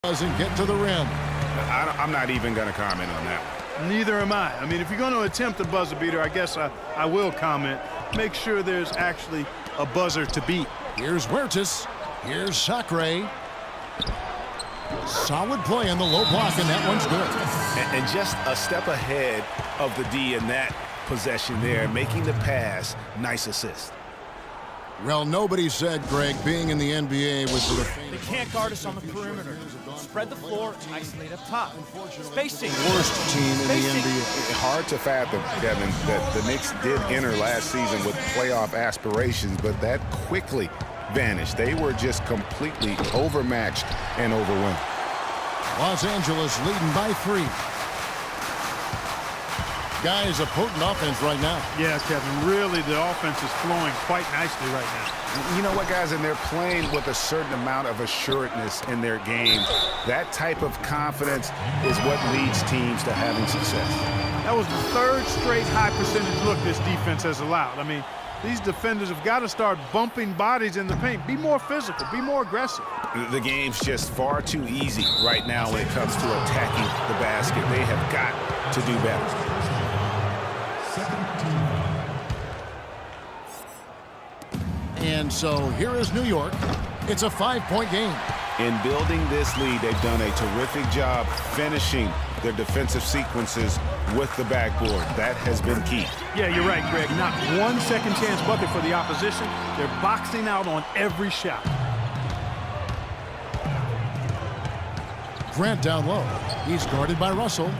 doesn't get to the rim. I'm not even going to comment on that one. Neither am I. I mean, if you're going to attempt a buzzer beater, I guess I will comment. Make sure there's actually a buzzer to beat. Here's Huertas. Here's Sacre. Solid play on the low block, and that one's good. And just a step ahead of the D in that possession there, making the pass. Nice assist. Well, nobody said, Greg, being in the NBA was the They can't guard us on the perimeter. Spread the floor, isolate up top. Spacing. worst team in the Spacing. NBA. Hard to fathom, Kevin, that the Knicks did enter last season with playoff aspirations, but that quickly vanished. They were just completely overmatched and overwhelmed. Los Angeles leading by 3. Guys, a potent offense right now. Yeah, Kevin, really the offense is flowing quite nicely right now. You know what, guys? And they're playing with a certain amount of assuredness in their game. That type of confidence is what leads teams to having success. That was the 3rd straight high percentage look this defense has allowed. I mean, these defenders have got to start bumping bodies in the paint. Be more physical. Be more aggressive. The game's just far too easy right now when it comes to attacking the basket. They have got to do better. And so here is New York. It's a 5-point game. In building this lead, they've done a terrific job finishing their defensive sequences with the backboard. That has been key. Yeah, you're right, Greg. Not one second chance bucket for the opposition. They're boxing out on every shot. Grant down low. He's guarded by Russell.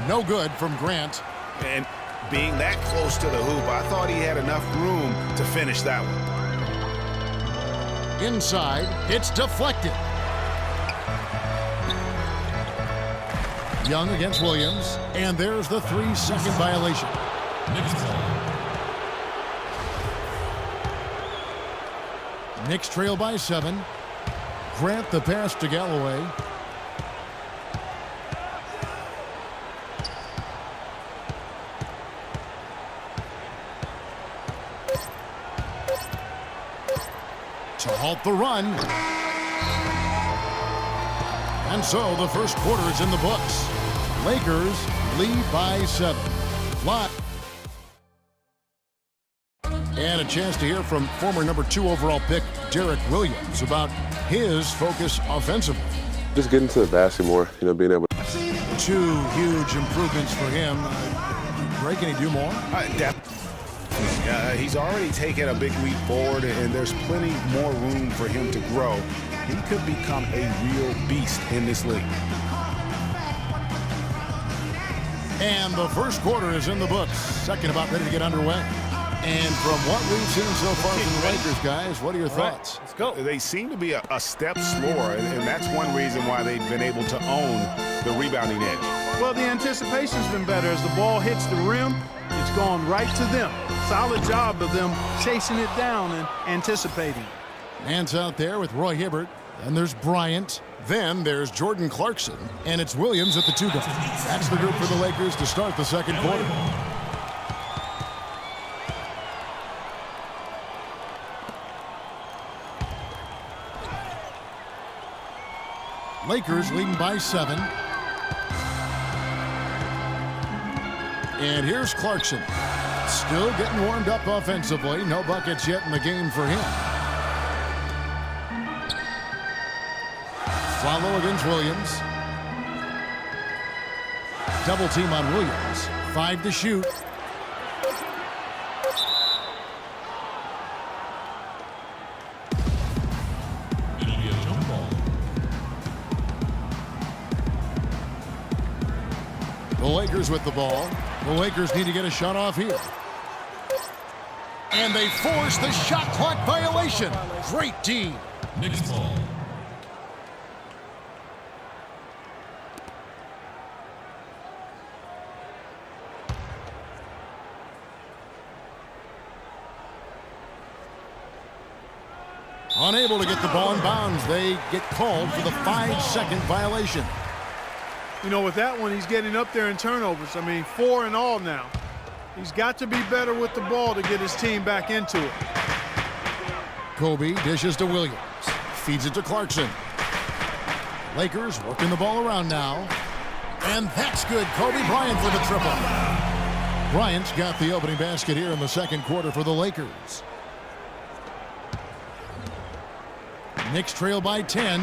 No good from Grant. And being that close to the hoop, I thought he had enough room to finish that one. Inside, it's deflected. Young against Williams, and there's the 3-second violation. Knicks trail by 7. Grant the pass to Galloway. To halt the run. And so the first quarter is in the books. Lakers lead by 7. Live. And a chance to hear from former number 2 overall pick Derek Williams about his focus offensively. Just getting to the basket more, being able to. 2 huge improvements for him. Greg, can he do more? He's already taken a big leap forward, and there's plenty more room for him to grow. He could become a real beast in this league. And the first quarter is in the books. Second about ready to get underway. And from what we've seen so far from the Lakers, guys, what are your thoughts? Let's go. They seem to be a step slower, and that's one reason why they've been able to own the rebounding edge. Well, the anticipation's been better. As the ball hits the rim, it's gone right to them. Solid job of them chasing it down and anticipating. Man's out there with Roy Hibbert. Then there's Bryant. Then there's Jordan Clarkson. And it's Williams at the 2 guard. That's the group for the Lakers to start the second quarter. Lakers leading by 7. And here's Clarkson. Still getting warmed up offensively. No buckets yet in the game for him. Follow against Williams. Double team on Williams. 5 to shoot. The Lakers with the ball. The Lakers need to get a shot off here. And they force the shot clock violation. Great D. Knicks ball. Unable to get the ball in bounds. They get called for the 5-second violation. With that one, he's getting up there in turnovers. 4 in all now. He's got to be better with the ball to get his team back into it. Kobe dishes to Williams. Feeds it to Clarkson. Lakers working the ball around now. And that's good. Kobe Bryant for the triple. Bryant's got the opening basket here in the second quarter for the Lakers. Knicks trail by 10.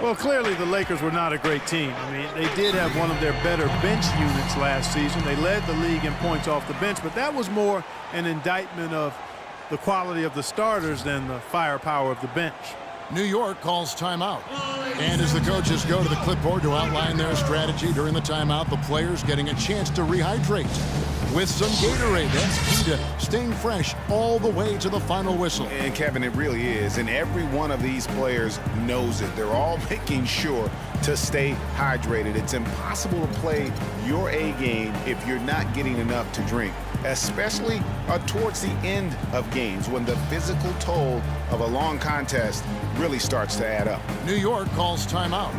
Well, clearly the Lakers were not a great team. I mean, they did have one of their better bench units last season. They led the league in points off the bench, but that was more an indictment of the quality of the starters than the firepower of the bench. New York calls timeout. And as the coaches go to the clipboard to outline their strategy during the timeout, the players getting a chance to rehydrate with some Gatorade. That's key to staying fresh all the way to the final whistle. And Kevin, it really is. And every one of these players knows it. They're all making sure to stay hydrated. It's impossible to play your A game if you're not getting enough to drink, especially towards the end of games when the physical toll of a long contest really starts to add up. New York calls timeout.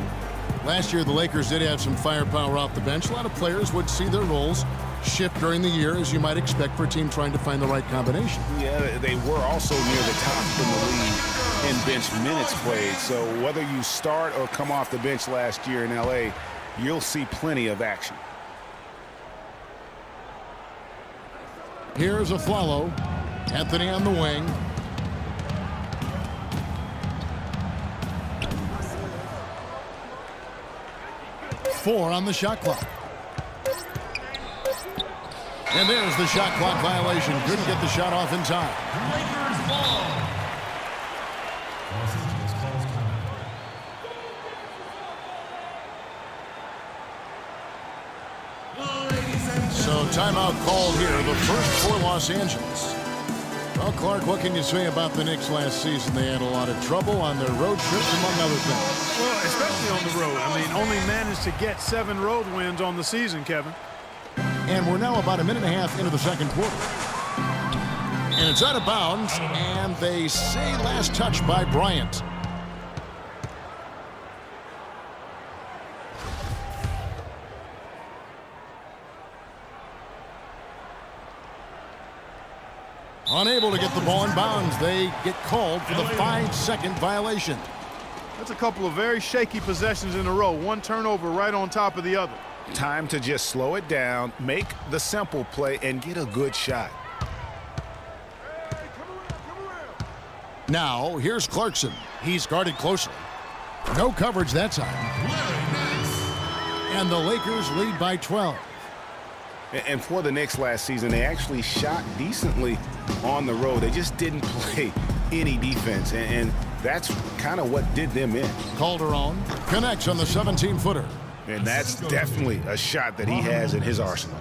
Last year, the Lakers did have some firepower off the bench. A lot of players would see their roles shift during the year, as you might expect for a team trying to find the right combination. Yeah, they were also near the top in the league in bench minutes played. So whether you start or come off the bench last year in L.A., you'll see plenty of action. Here's Aflalo. Anthony on the wing. Four on the shot clock. And there's the shot clock violation. Couldn't get the shot off in time. Lakers ball. So timeout called here, the first for Los Angeles. Well, Clark, what can you say about the Knicks last season? They had a lot of trouble on their road trips, among other things. Well, especially on the road. I mean, only managed to get 7 road wins on the season, Kevin. And we're now about a minute and a half into the second quarter. And it's out of bounds, and they say last touch by Bryant. Unable to get the ball in bounds. They get called for the 5-second violation. That's a couple of very shaky possessions in a row. One turnover right on top of the other. Time to just slow it down, make the simple play, and get a good shot. Now, here's Clarkson. He's guarded closely. No coverage that time. And the Lakers lead by 12. And for the Knicks last season, they actually shot decently on the road. They just didn't play any defense, and that's kind of what did them in. Calderon connects on the 17-footer. And that's definitely a shot that he has in his arsenal.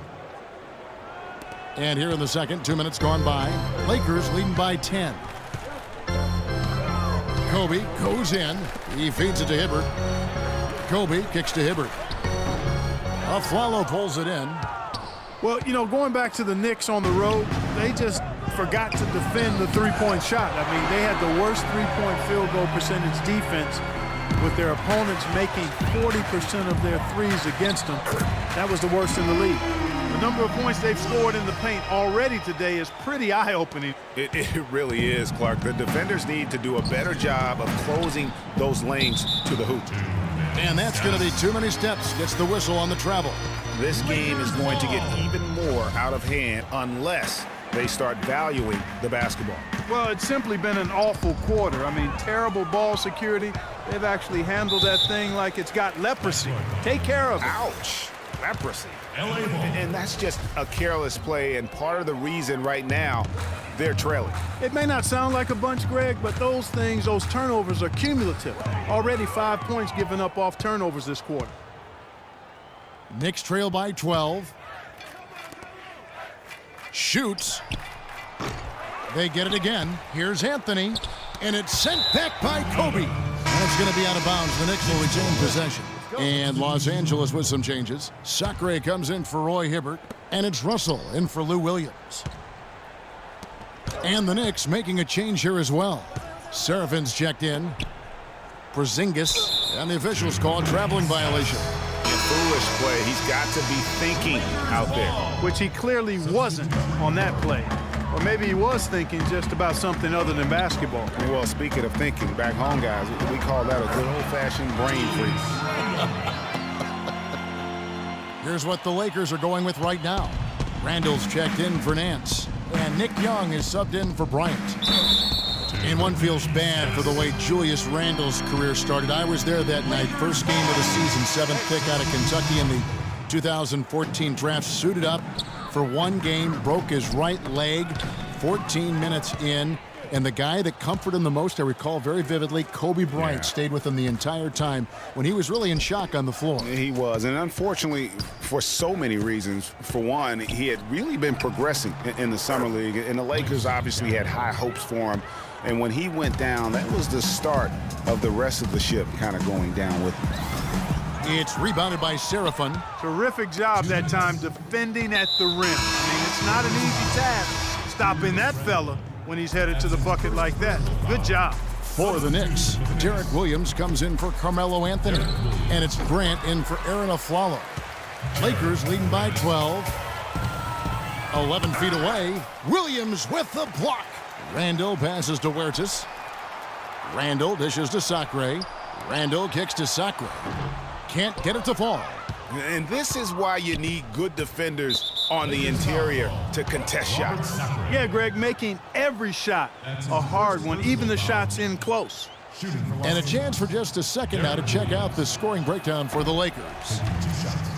And here in the second, 2 minutes gone by. Lakers leading by 10. Kobe goes in. He feeds it to Hibbert. Kobe kicks to Hibbert. Aflalo pulls it in. Well, you know, going back to the Knicks on the road, they just forgot to defend the three-point shot. I mean, they had the worst three-point field goal percentage defense with their opponents making 40% of their threes against them. That was the worst in the league. The number of points they've scored in the paint already today is pretty eye-opening. It really is, Clark. The defenders need to do a better job of closing those lanes to the hoop. And that's going to be too many steps. Gets the whistle on the travel. This game is going to get even more out of hand unless they start valuing the basketball. Well, it's simply been an awful quarter. I mean, terrible ball security. They've actually handled that thing like it's got leprosy. Take care of it. Ouch. Leprosy. And that's just a careless play, and part of the reason right now they're trailing. It may not sound like a bunch, Greg, but those things, those turnovers are cumulative. Already 5 points given up off turnovers this quarter. Knicks trail by 12. Shoots. They get it again. Here's Anthony. And it's sent back by Kobe. And it's going to be out of bounds. The Knicks will retain possession. And Los Angeles with some changes. Sacre comes in for Roy Hibbert. And it's Russell in for Lou Williams. And the Knicks making a change here as well. Serafin's checked in. Porzingis. And the officials call a traveling violation. Foolish play. He's got to be thinking out there. Which he clearly wasn't on that play. Or maybe he was thinking just about something other than basketball. Well, speaking of thinking, back home, guys, we call that a good old-fashioned brain freeze. Here's what the Lakers are going with right now. Randall's checked in for Nance, and Nick Young is subbed in for Bryant. And one feels bad for the way Julius Randall's career started. I was there that night, first game of the season, 7th pick out of Kentucky in the 2014 draft, suited up for one game, broke his right leg 14 minutes in, and the guy that comforted him the most, I recall very vividly, Kobe Bryant, stayed with him the entire time when he was really in shock on the floor. He was, and unfortunately, for so many reasons. For one, he had really been progressing in the Summer League, and the Lakers obviously had high hopes for him. And when he went down, that was the start of the rest of the ship kind of going down with him. It's rebounded by Serafin. Terrific job that time defending at the rim. I mean, it's not an easy task stopping that fella when he's headed to the bucket like that. Good job. For the Knicks, Derek Williams comes in for Carmelo Anthony, and it's Grant in for Aaron Aflalo. Lakers leading by 12. 11 feet away, Williams with the block. Randall passes to Huertas. Randall dishes to Sacre. Randall kicks to Sacre. Can't get it to fall. And this is why you need good defenders on the interior to contest shots. Yeah, Greg, making every shot a hard one, even the shots in close. And a chance for just a second now to check out the scoring breakdown for the Lakers.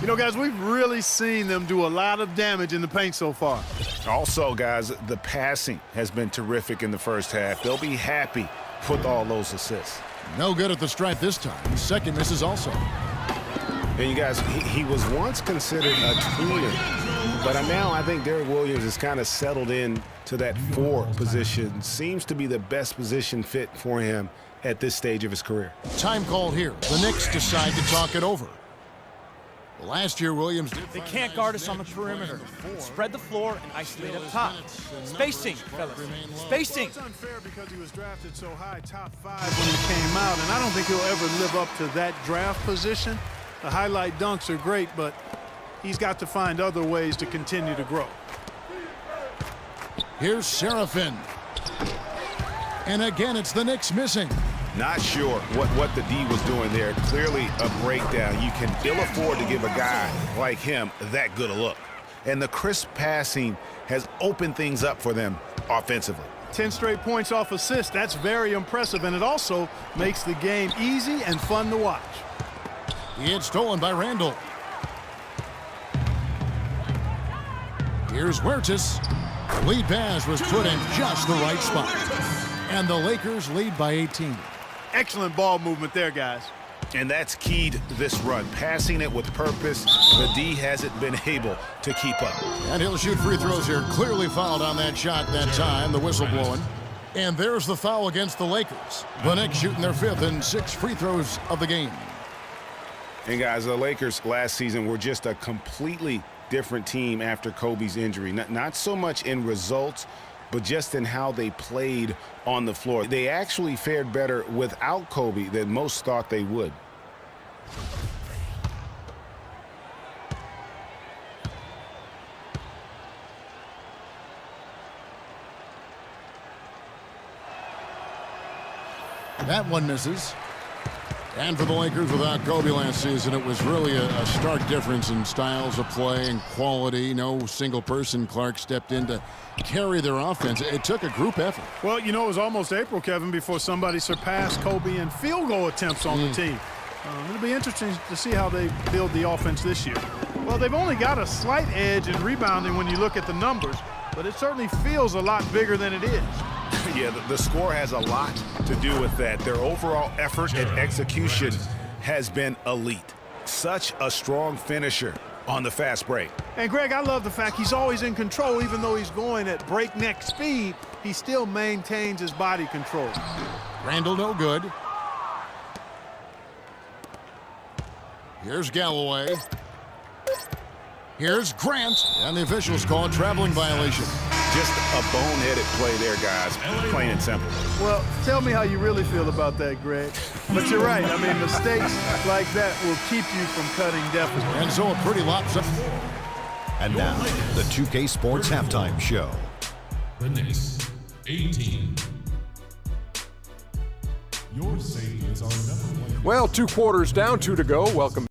You know, guys, we've really seen them do a lot of damage in the paint so far. Also, guys, the passing has been terrific in the first half. They'll be happy with all those assists. No good at the stripe this time. Second misses also. And you guys, he was once considered a tweener, but now I think Derek Williams has kind of settled in to that 4 position. Seems to be the best position fit for him at this stage of his career. Time called here. The Knicks decide to talk it over. Last year, Williams did. They can't guard us on the perimeter. Spread the floor and isolate up top. Spacing, fellas. Spacing. It's unfair because he was drafted so high, top 5 when he came out, and I don't think he'll ever live up to that draft position. The highlight dunks are great, but he's got to find other ways to continue to grow. Here's Serafin. And again, it's the Knicks missing. Not sure what the D was doing there. Clearly a breakdown. You can ill afford to give a guy like him that good a look. And the crisp passing has opened things up for them offensively. 10 straight points off assists. That's very impressive, and it also makes the game easy and fun to watch. It's stolen by Randall. Here's Huertas. The lead pass was put in just the right spot. And the Lakers lead by 18. Excellent ball movement there, guys. And that's keyed this run. Passing it with purpose. The D hasn't been able to keep up. And he'll shoot free throws here. Clearly fouled on that shot that time. The whistle blowing. And there's the foul against the Lakers. The Knicks shooting their 5th and 6th free throws of the game. And guys, the Lakers last season were just a completely different team after Kobe's injury. Not so much in results, but just in how they played on the floor. They actually fared better without Kobe than most thought they would. That one misses. And for the Lakers, without Kobe last season, it was really a stark difference in styles of play and quality. No single person. Clark stepped in to carry their offense. It took a group effort. Well, you know, it was almost April, Kevin, before somebody surpassed Kobe in field goal attempts on the team. It'll be interesting to see how they build the offense this year. Well, they've only got a slight edge in rebounding when you look at the numbers, but it certainly feels a lot bigger than it is. Yeah, the score has a lot to do with that. Their overall effort and execution has been elite. Such a strong finisher on the fast break. And, Greg, I love the fact he's always in control. Even though he's going at breakneck speed, he still maintains his body control. Randall no good. Here's Galloway. Here's Grant. And the officials call it traveling violation. Just a boneheaded play there, guys. Plain and simple. Well, tell me how you really feel about that, Greg. But you're right. I mean, mistakes like that will keep you from cutting deficits. And so a pretty lopsided. And now, the 2K Sports Halftime Show. the Knicks, 18. Your safety is our number one. Well, 2 quarters down, 2 to go. Welcome